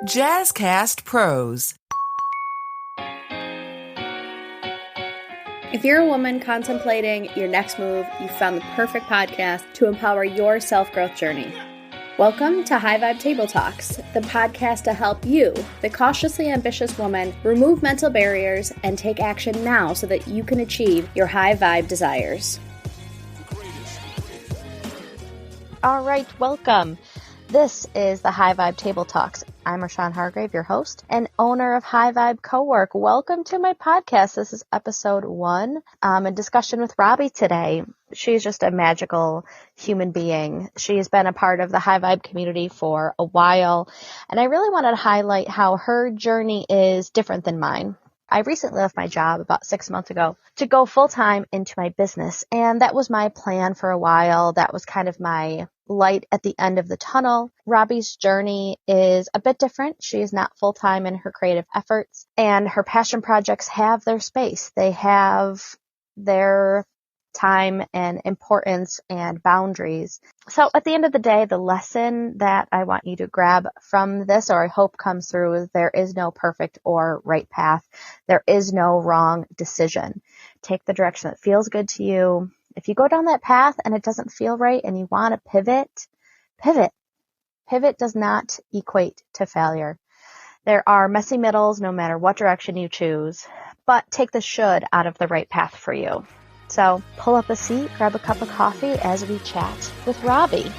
Jazzcast Pros. If you're a woman contemplating your next move, you've found the perfect podcast to empower your self-growth journey. Welcome to High Vibe Table Talks, the podcast to help you, the cautiously ambitious woman, remove mental barriers and take action now so that you can achieve your high vibe desires. All right, welcome. This is the High Vibe Table Talks. I'm Rashawn Hargrave, your host and owner of High Vibe Co-work. Welcome to my podcast. This is episode 1, a discussion with Robbie today. She's just a magical human being. She has been a part of the High Vibe community for a while, and I really wanted to highlight how her journey is different than mine. I recently left my job about 6 months ago to go full-time into my business, and that was my plan for a while. That was kind of my light at the end of the tunnel. Robbie's journey is a bit different. She is not full-time in her creative efforts, and her passion projects have their space. They have their time and importance and boundaries. So at the end of the day, the lesson that I want you to grab from this, or I hope comes through, is there is no perfect or right path. There is no wrong decision. Take the direction that feels good to you. If you go down that path and it doesn't feel right and you want to pivot. Pivot does not equate to failure. There are messy middles no matter what direction you choose, but take the should out of the right path for you. So pull up a seat, grab a cup of coffee as we chat with Robbie.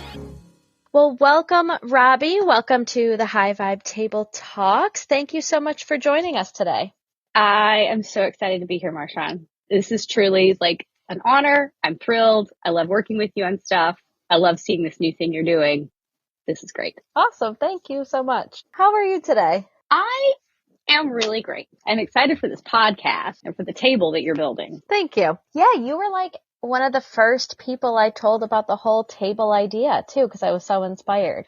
Well, welcome, Robbie. Welcome to the High Vibe Table Talks. Thank you so much for joining us today. I am so excited to be here, Marshawn. This is truly like an honor. I'm thrilled. I love working with you on stuff. I love seeing this new thing you're doing. This is great. Awesome. Thank you so much. How are you today? I am really great. I'm excited for this podcast and for the table that you're building. Thank you. Yeah, you were like one of the first people I told about the whole table idea too, because I was so inspired.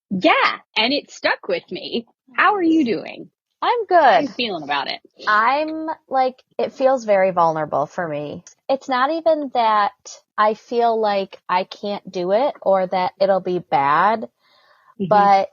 Yeah, and it stuck with me. How are you doing? I'm good. How are you feeling about it? I'm like, it feels very vulnerable for me. It's not even that I feel like I can't do it or that it'll be bad, but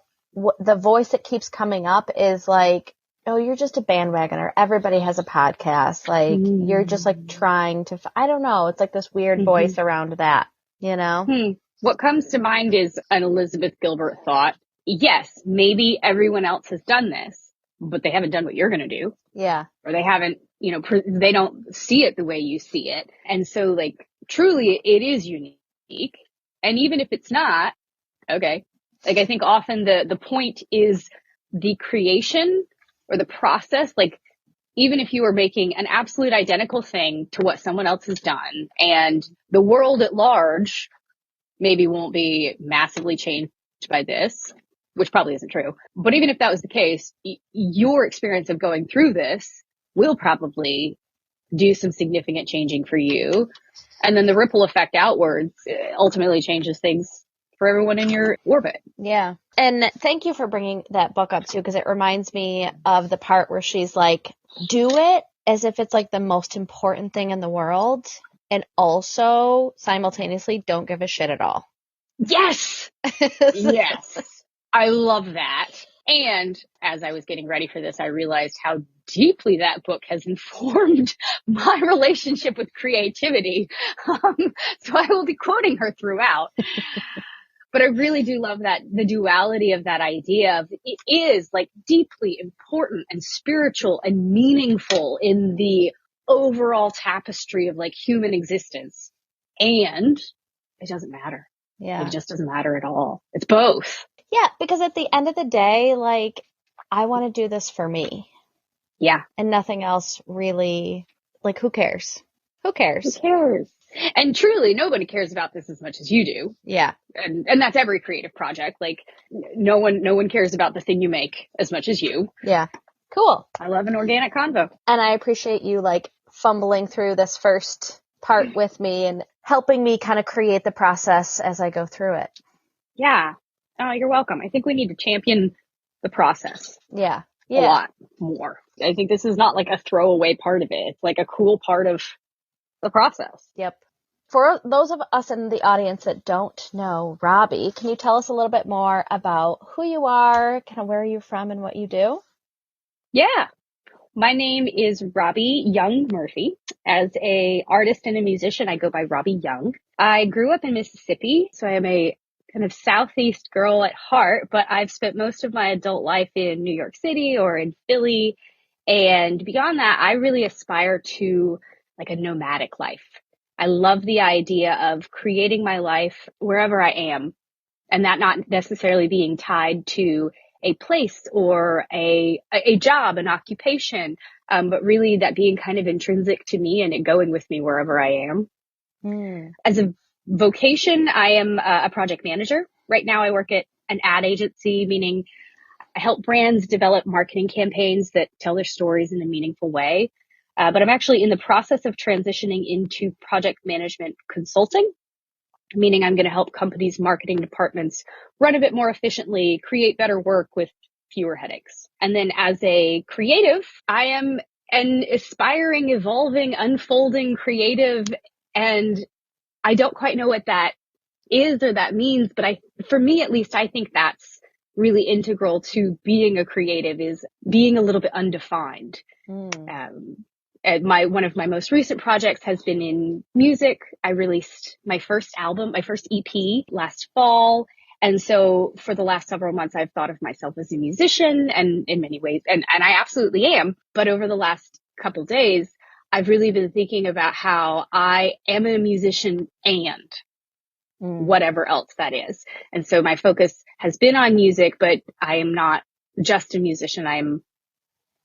the voice that keeps coming up is like, oh, you're just a bandwagoner. Everybody has a podcast. Like, you're just like trying to, I don't know. It's like this weird voice around that, you know? What comes to mind is an Elizabeth Gilbert thought. Yes, maybe everyone else has done this, but they haven't done what you're going to do. Yeah. Or they haven't, they don't see it the way you see it. And so like, truly it is unique. And even if it's not, okay. Like, I think often the point is the creation or the process. Like, even if you are making an absolute identical thing to what someone else has done and the world at large maybe won't be massively changed by this, which probably isn't true. But even if that was the case, your experience of going through this will probably do some significant changing for you. And then the ripple effect outwards ultimately changes things for everyone in your orbit. Yeah. And thank you for bringing that book up too, because it reminds me of the part where she's like, do it as if it's like the most important thing in the world. And also simultaneously don't give a shit at all. Yes. Yes. I love that. And as I was getting ready for this, I realized how deeply that book has informed my relationship with creativity. So I will be quoting her throughout. But I really do love that, the duality of that idea of it is like deeply important and spiritual and meaningful in the overall tapestry of like human existence. And it doesn't matter. Yeah. It just doesn't matter at all. It's both. Yeah, because at the end of the day, like, I want to do this for me. Yeah. And nothing else really, like, who cares? Who cares? Who cares? And truly, nobody cares about this as much as you do. Yeah. And that's every creative project. Like, no one cares about the thing you make as much as you. Yeah. Cool. I love an organic convo. And I appreciate you, like, fumbling through this first part with me and helping me kind of create the process as I go through it. Yeah. Oh, you're welcome. I think we need to champion the process. Yeah. A lot more. I think this is not like a throwaway part of it. It's like a cool part of the process. Yep. For those of us in the audience that don't know Robbie, can you tell us a little bit more about who you are, kind of where you're from and what you do? Yeah. My name is Robbie Young Murphey. As a artist and a musician, I go by Robbie Young. I grew up in Mississippi, so I am a kind of Southeast girl at heart, but I've spent most of my adult life in New York City or in Philly. And beyond that, I really aspire to like a nomadic life. I love the idea of creating my life wherever I am, and that not necessarily being tied to a place or a job, an occupation, but really that being kind of intrinsic to me and it going with me wherever I am. As a vocation, I am a project manager. Right now I work at an ad agency, meaning I help brands develop marketing campaigns that tell their stories in a meaningful way. But I'm actually in the process of transitioning into project management consulting, meaning I'm going to help companies' marketing departments run a bit more efficiently, create better work with fewer headaches. And then as a creative, I am an aspiring, evolving, unfolding creative. And I don't quite know what that is or that means, but for me at least, I think that's really integral to being a creative, is being a little bit undefined. One of my most recent projects has been in music. I released my first album, my first EP last fall. And so for the last several months, I've thought of myself as a musician, and in many ways, and I absolutely am. But over the last couple of days, I've really been thinking about how I am a musician and whatever else that is. And so my focus has been on music, but I am not just a musician. I am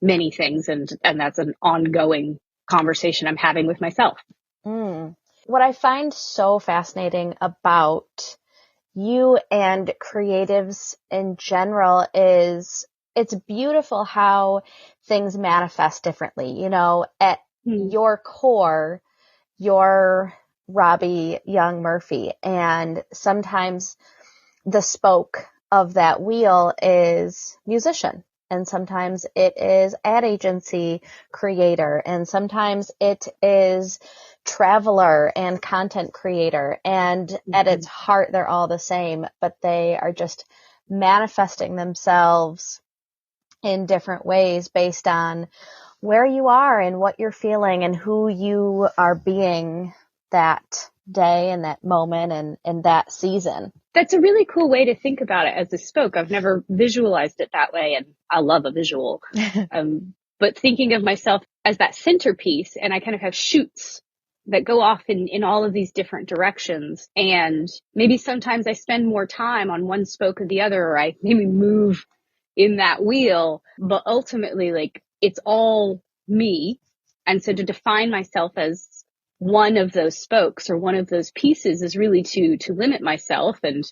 many things. And that's an ongoing conversation I'm having with myself. What I find so fascinating about you and creatives in general is it's beautiful how things manifest differently. You know, at your core, you're Robbie Young Murphey, and sometimes the spoke of that wheel is musician, and sometimes it is ad agency creator, and sometimes it is traveler and content creator. And at its heart, they're all the same, but they are just manifesting themselves in different ways based on where you are and what you're feeling and who you are being that day and that moment and that season. That's a really cool way to think about it as a spoke. I've never visualized it that way, and I love a visual. But thinking of myself as that centerpiece, and I kind of have shoots that go off in all of these different directions. And maybe sometimes I spend more time on one spoke or the other, or I maybe move in that wheel, but ultimately, like, it's all me. And so to define myself as one of those spokes or one of those pieces is really to limit myself. And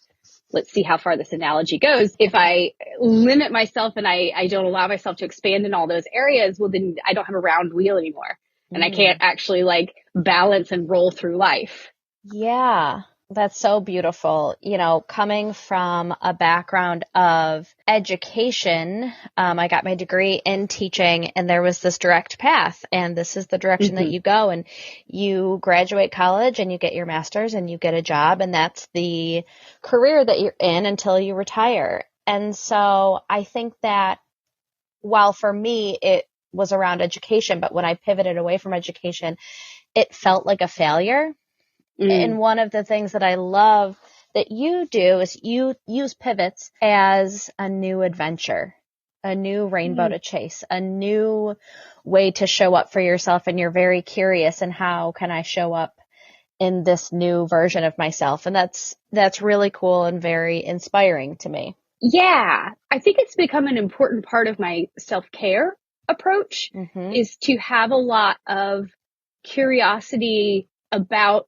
let's see how far this analogy goes. If I limit myself and I don't allow myself to expand in all those areas, well, then I don't have a round wheel anymore. And I can't actually like balance and roll through life. Yeah, that's so beautiful. You know, coming from a background of education, I got my degree in teaching, and there was this direct path, and this is the direction that you go, and you graduate college and you get your master's and you get a job, and that's the career that you're in until you retire. And so I think that while for me it was around education, but when I pivoted away from education, it felt like a failure. And one of the things that I love that you do is you use pivots as a new adventure, a new rainbow to chase, a new way to show up for yourself. And you're very curious, and how can I show up in this new version of myself? And that's really cool and very inspiring to me. Yeah, I think it's become an important part of my self-care approach is to have a lot of curiosity about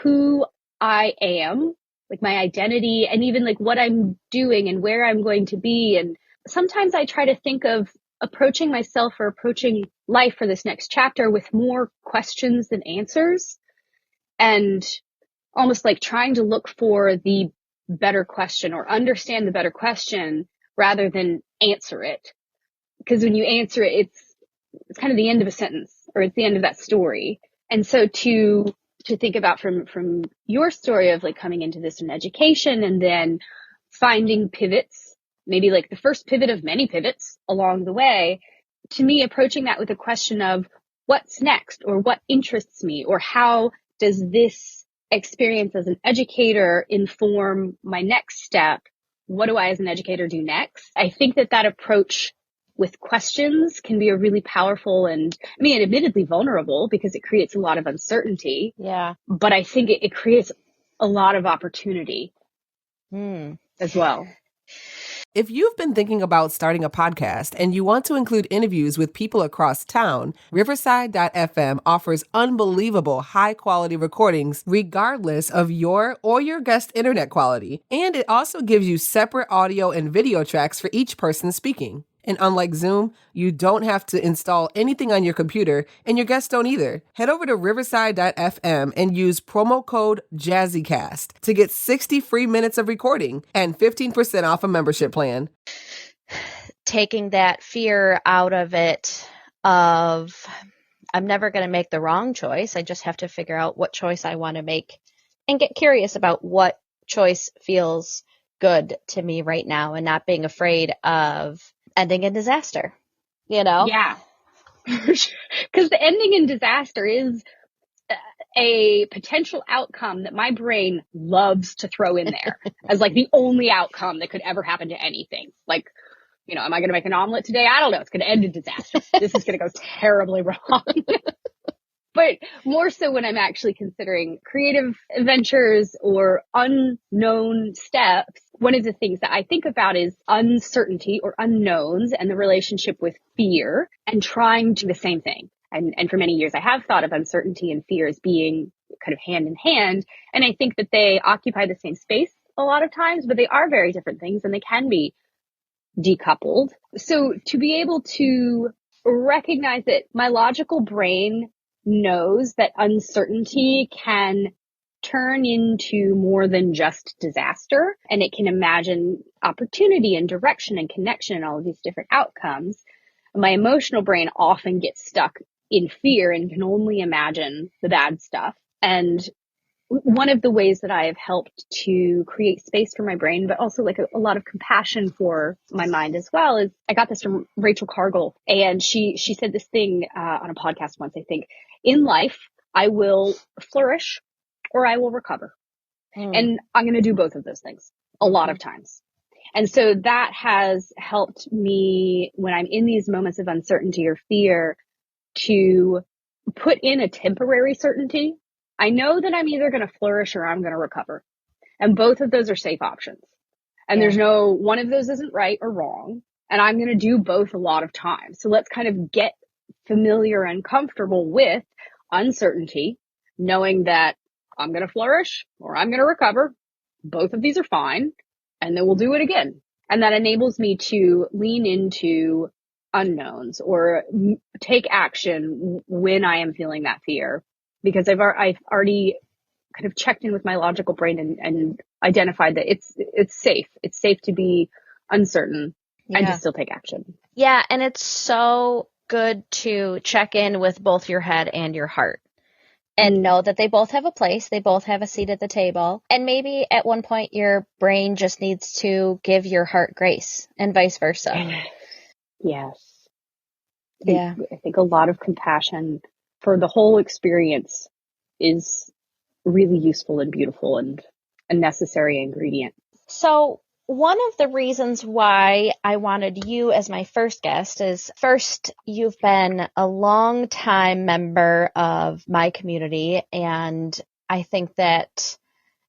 who I am, like my identity, and even like what I'm doing and where I'm going to be. And sometimes I try to think of approaching myself or approaching life for this next chapter with more questions than answers, and almost like trying to look for the better question or understand the better question rather than answer it. Because when you answer it, it's kind of the end of a sentence, or it's the end of that story. And so to to think about from your story of like coming into this in education and then finding pivots, maybe like the first pivot of many pivots along the way, to me, approaching that with a question of what's next, or what interests me, or how does this experience as an educator inform my next step? What do I as an educator do next? I think that approach with questions can be a really powerful and, I mean, admittedly vulnerable, because it creates a lot of uncertainty. Yeah. But I think it creates a lot of opportunity as well. If you've been thinking about starting a podcast and you want to include interviews with people across town, Riverside.fm offers unbelievable high-quality recordings regardless of your or your guest internet quality. And it also gives you separate audio and video tracks for each person speaking. And unlike Zoom, you don't have to install anything on your computer, and your guests don't either. Head over to Riverside.fm and use promo code JazzyCast to get 60 free minutes of recording and 15% off a membership plan. Taking that fear out of it of, I'm never going to make the wrong choice. I just have to figure out what choice I want to make and get curious about what choice feels good to me right now, and not being afraid of ending in disaster, you know? Yeah. Because the ending in disaster is a potential outcome that my brain loves to throw in there as like the only outcome that could ever happen to anything. Like, you know, am I going to make an omelet today? I don't know. It's going to end in disaster. This is going to go terribly wrong. But more so when I'm actually considering creative ventures or unknown steps, one of the things that I think about is uncertainty or unknowns and the relationship with fear, and trying to do the same thing. And for many years, I have thought of uncertainty and fear as being kind of hand in hand. And I think that they occupy the same space a lot of times, but they are very different things, and they can be decoupled. So to be able to recognize that my logical brain knows that uncertainty can turn into more than just disaster, and it can imagine opportunity and direction and connection and all of these different outcomes. My emotional brain often gets stuck in fear and can only imagine the bad stuff. And one of the ways that I have helped to create space for my brain, but also like a lot of compassion for my mind as well, is I got this from Rachel Cargill, and she said this thing on a podcast once, I think. In life, I will flourish or I will recover. And I'm going to do both of those things a lot of times. And so that has helped me when I'm in these moments of uncertainty or fear to put in a temporary certainty. I know that I'm either going to flourish or I'm going to recover. And both of those are safe options. And there's no, one of those isn't right or wrong. And I'm going to do both a lot of times. So let's kind of get familiar and comfortable with uncertainty, knowing that I'm going to flourish or I'm going to recover. Both of these are fine. And then we'll do it again. And that enables me to lean into unknowns or take action when I am feeling that fear, because I've already kind of checked in with my logical brain and identified that it's safe. It's safe to be uncertain and to still take action. Yeah. And it's so good to check in with both your head and your heart and know that they both have a place. They both have a seat at the table. And maybe at one point your brain just needs to give your heart grace and vice versa. Yes. I think a lot of compassion for the whole experience is really useful and beautiful and a necessary ingredient. So one of the reasons why I wanted you as my first guest is, first, you've been a long time member of my community, and I think that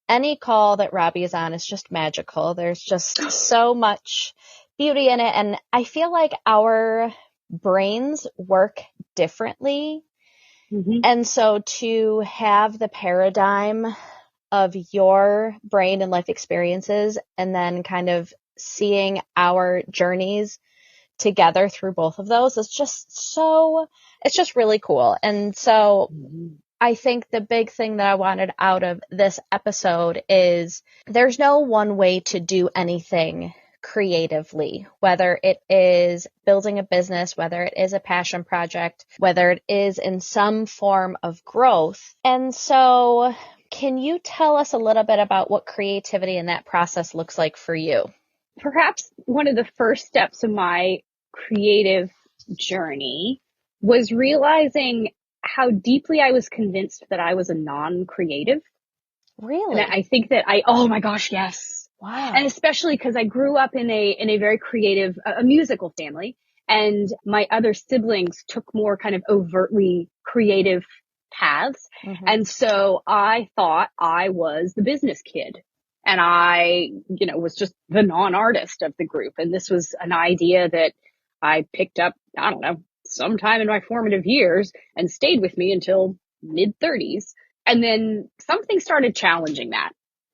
any call that Robbie is on is just magical. There's just so much beauty in it, and I feel like our brains work differently. And so to have the paradigm of your brain and life experiences and then kind of seeing our journeys together through both of those is just it's just really cool. And so I think the big thing that I wanted out of this episode is there's no one way to do anything creatively, whether it is building a business, whether it is a passion project, whether it is in some form of growth. And so can you tell us a little bit about what creativity in that process looks like for you? Perhaps one of the first steps of my creative journey was realizing how deeply I was convinced that I was a non-creative. Really? And I think that oh my gosh, yes. Wow. And especially because I grew up in a very creative, a musical family, and my other siblings took more kind of overtly creative paths. Mm-hmm. And so I thought I was the business kid. And I, was just the non-artist of the group. And this was an idea that I picked up, I don't know, sometime in my formative years and stayed with me until mid-30s. And then something started challenging that.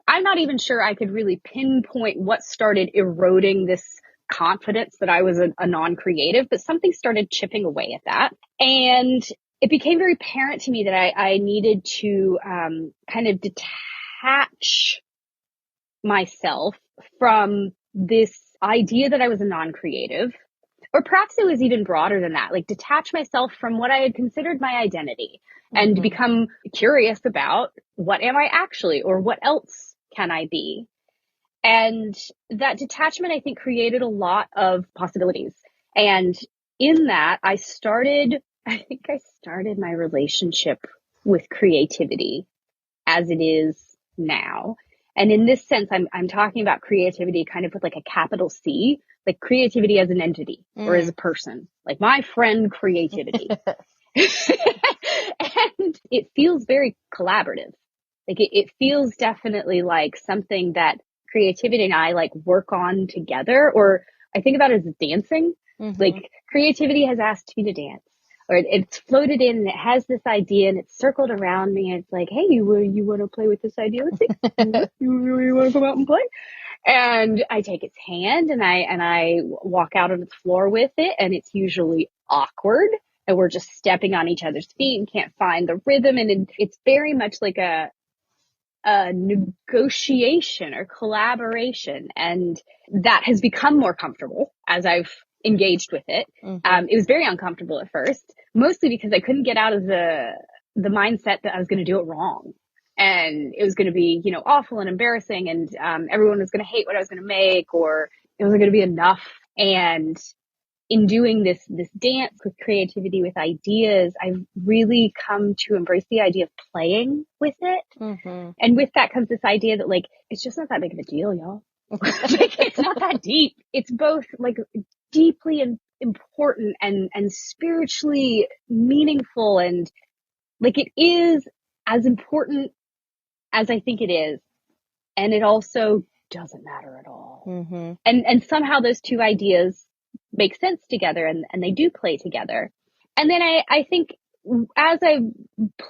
I'm not even sure I could really pinpoint what started eroding this confidence that I was a non-creative, but something started chipping away at that. And it became very apparent to me that I needed to kind of detach myself from this idea that I was a non-creative, or perhaps it was even broader than that, like detach myself from what I had considered my identity and become curious about what am I actually, or what else can I be? And that detachment, I think, created a lot of possibilities. And in that, I started my relationship with creativity as it is now. And in this sense, I'm talking about creativity kind of with like a capital C, like creativity as an entity or as a person, like my friend creativity. And it feels very collaborative. Like it feels definitely like something that creativity and I like work on together, or I think about it as dancing. Like creativity has asked me to dance, or it's floated in and it has this idea and it's circled around me. And it's like, hey, you want to play with this idea with me? You want to come out and play? And I take its hand and I walk out on its floor with it, and it's usually awkward and we're just stepping on each other's feet and can't find the rhythm. And it's very much like a negotiation or collaboration. And that has become more comfortable as I've engaged with it. It was very uncomfortable at first, mostly because I couldn't get out of the mindset that I was going to do it wrong. And it was going to be, awful and embarrassing, and everyone was going to hate what I was going to make, or it wasn't going to be enough. And in doing this dance with creativity, with ideas, I've really come to embrace the idea of playing with it. And with that comes this idea that like, it's just not that big of a deal, y'all. Like, it's not that deep. It's both like deeply important and spiritually meaningful. And like, it is as important as I think it is. And it also doesn't matter at all. And somehow those two ideas make sense together, and they do play together. And then I think as I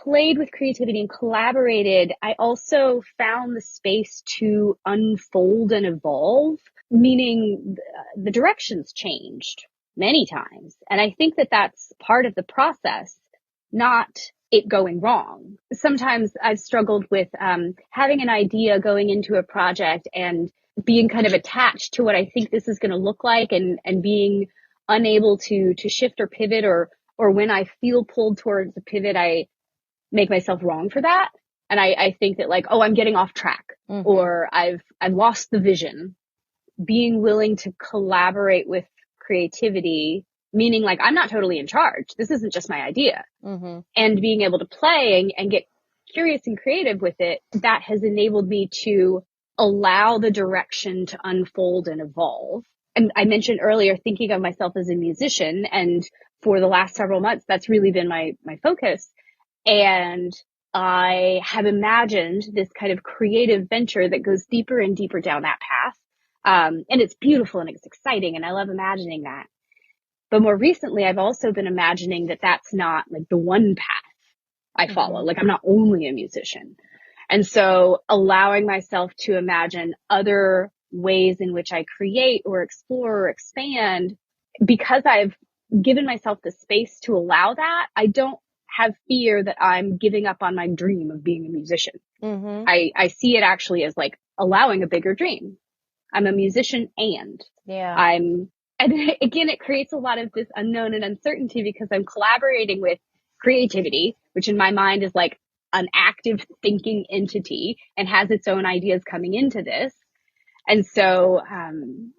played with creativity and collaborated, I also found the space to unfold and evolve, meaning the directions changed many times. And I think that that's part of the process, not it going wrong. Sometimes I've struggled with having an idea going into a project and being kind of attached to what I think this is going to look like, and being unable to shift or pivot, or when I feel pulled towards a pivot, I make myself wrong for that. And I think that like, oh, I'm getting off track, or I've lost the vision. Being willing to collaborate with creativity, meaning like I'm not totally in charge. This isn't just my idea. And being able to play and get curious and creative with it, that has enabled me to allow the direction to unfold and evolve. And I mentioned earlier thinking of myself as a musician, and for the last several months, that's really been my focus. And I have imagined this kind of creative venture that goes deeper and deeper down that path. And it's beautiful and it's exciting, and I love imagining that. But more recently, I've also been imagining that that's not like the one path I follow. Like I'm not only a musician. And so allowing myself to imagine other ways in which I create or explore or expand, because I've given myself the space to allow that, I don't have fear that I'm giving up on my dream of being a musician. I see it actually as like allowing a bigger dream. I'm a musician and and again, it creates a lot of this unknown and uncertainty because I'm collaborating with creativity, which in my mind is like an active thinking entity and has its own ideas coming into this. And so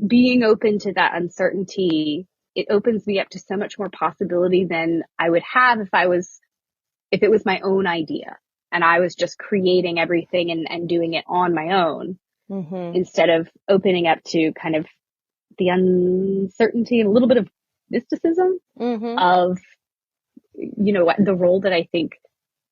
being open to that uncertainty, it opens me up to so much more possibility than I would have if it was my own idea and I was just creating everything and doing it on my own instead of opening up to kind of the uncertainty and a little bit of mysticism of, you know, the role that I think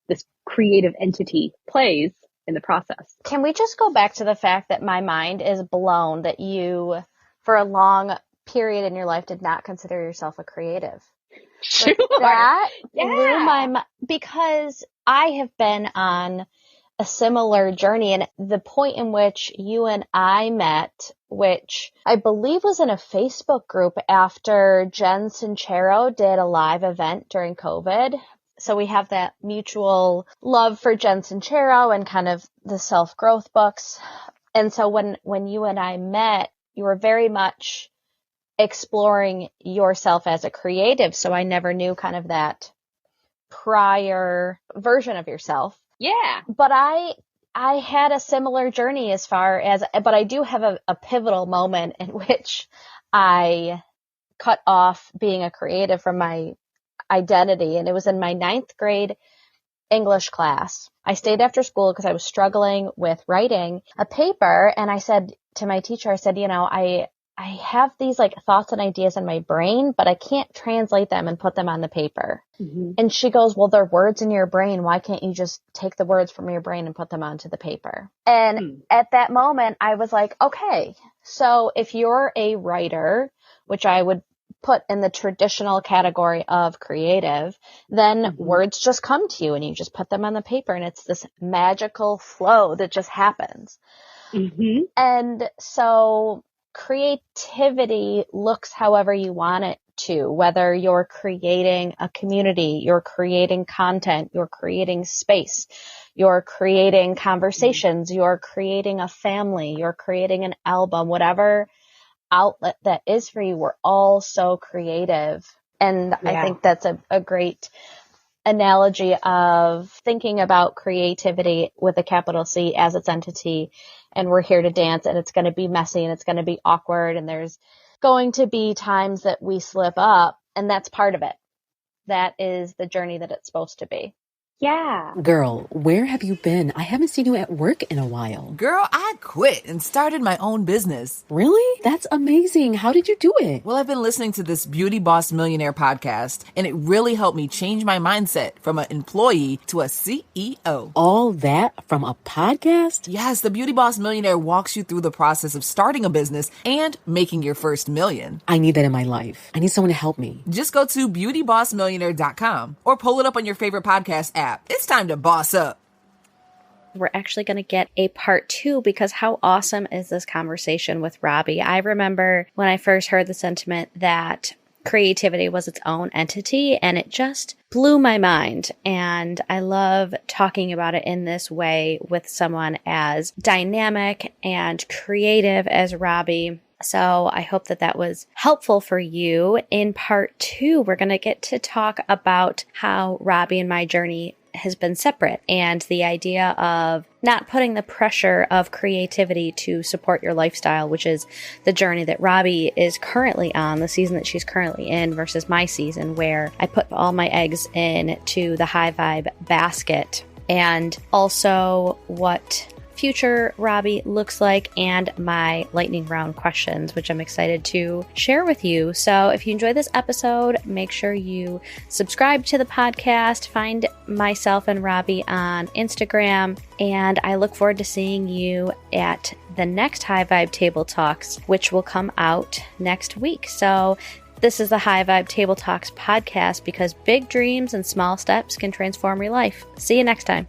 this creative entity plays in the process. Can we just go back to the fact that my mind is blown that you, for a long period in your life, did not consider yourself a creative? Sure. That blew my mind because I have been on a similar journey, and the point in which you and I met, which I believe was in a Facebook group after Jen Sincero did a live event during COVID. So we have that mutual love for Jen Sincero and kind of the self-growth books. And so when you and I met, you were very much exploring yourself as a creative. So I never knew kind of that prior version of yourself. Yeah. But I had a similar journey but I do have a pivotal moment in which I cut off being a creative from my identity. And it was in my 9th grade English class. I stayed after school because I was struggling with writing a paper. And I said to my teacher, I said, you know, I have these like thoughts and ideas in my brain, but I can't translate them and put them on the paper. And she goes, well, they're words in your brain. Why can't you just take the words from your brain and put them onto the paper? And at that moment, I was like, okay, so if you're a writer, which I would put in the traditional category of creative, then words just come to you and you just put them on the paper and it's this magical flow that just happens. And so creativity looks however you want it to, whether you're creating a community, you're creating content, you're creating space, you're creating conversations, you're creating a family, you're creating an album, whatever outlet that is for you. We're all so creative. And I think that's a great analogy of thinking about creativity with a capital C as its entity. And we're here to dance, and it's going to be messy and it's going to be awkward. And there's going to be times that we slip up, and that's part of it. That is the journey that it's supposed to be. Yeah. Girl, where have you been? I haven't seen you at work in a while. Girl, I quit and started my own business. Really? That's amazing. How did you do it? Well, I've been listening to this Beauty Boss Millionaire podcast, and it really helped me change my mindset from an employee to a CEO. All that from a podcast? Yes, the Beauty Boss Millionaire walks you through the process of starting a business and making your first million. I need that in my life. I need someone to help me. Just go to beautybossmillionaire.com or pull it up on your favorite podcast app. It's time to boss up. We're actually going to get a part 2 because how awesome is this conversation with Robbie? I remember when I first heard the sentiment that creativity was its own entity, and it just blew my mind. And I love talking about it in this way with someone as dynamic and creative as Robbie. So I hope that that was helpful for you. In part 2, we're going to get to talk about how Robbie and my journey has been separate, and the idea of not putting the pressure of creativity to support your lifestyle, which is the journey that Robbie is currently on, the season that she's currently in, versus my season where I put all my eggs into the high vibe basket, and also what future Robbie looks like, and my lightning round questions, which I'm excited to share with you. So if you enjoyed this episode, make sure you subscribe to the podcast, find myself and Robbie on Instagram, and I look forward to seeing you at the next High Vibe Table Talks, which will come out next week. So this is the High Vibe Table Talks podcast, because big dreams and small steps can transform your life. See you next time.